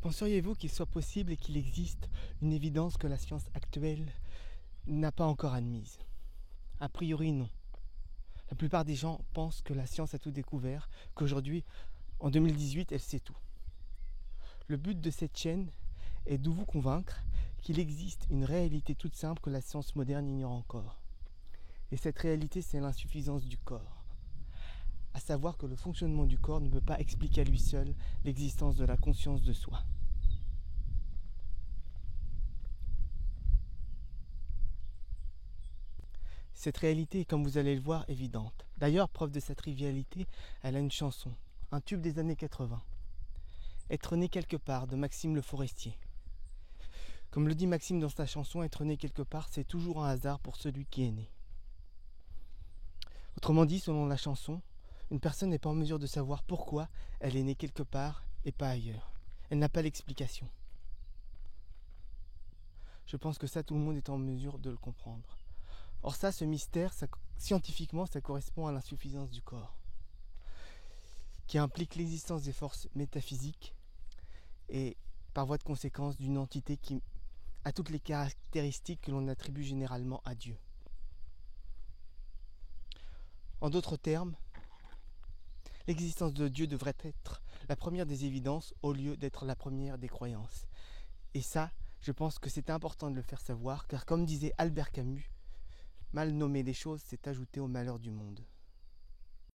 Penseriez-vous qu'il soit possible et qu'il existe une évidence que la science actuelle n'a pas encore admise? A priori, non. La plupart des gens pensent que la science a tout découvert, qu'aujourd'hui, en 2018, elle sait tout. Le but de cette chaîne est de vous convaincre qu'il existe une réalité toute simple que la science moderne ignore encore. Et cette réalité, c'est l'insuffisance du corps. À savoir que le fonctionnement du corps ne peut pas expliquer à lui seul l'existence de la conscience de soi. Cette réalité est, comme vous allez le voir, évidente. D'ailleurs, preuve de sa trivialité, elle a une chanson, un tube des années 80. Être né quelque part, de Maxime Le Forestier. Comme le dit Maxime dans sa chanson, être né quelque part, c'est toujours un hasard pour celui qui est né. Autrement dit, selon la chanson, une personne n'est pas en mesure de savoir pourquoi elle est née quelque part et pas ailleurs. Elle n'a pas l'explication. Je pense que ça, tout le monde est en mesure de le comprendre. Or ça, ce mystère, scientifiquement, ça correspond à l'insuffisance du corps, qui implique l'existence des forces métaphysiques et, par voie de conséquence, d'une entité qui a toutes les caractéristiques que l'on attribue généralement à Dieu. En d'autres termes, l'existence de Dieu devrait être la première des évidences au lieu d'être la première des croyances. Et ça, je pense que c'est important de le faire savoir, car comme disait Albert Camus, mal nommer les choses, c'est ajouter au malheur du monde.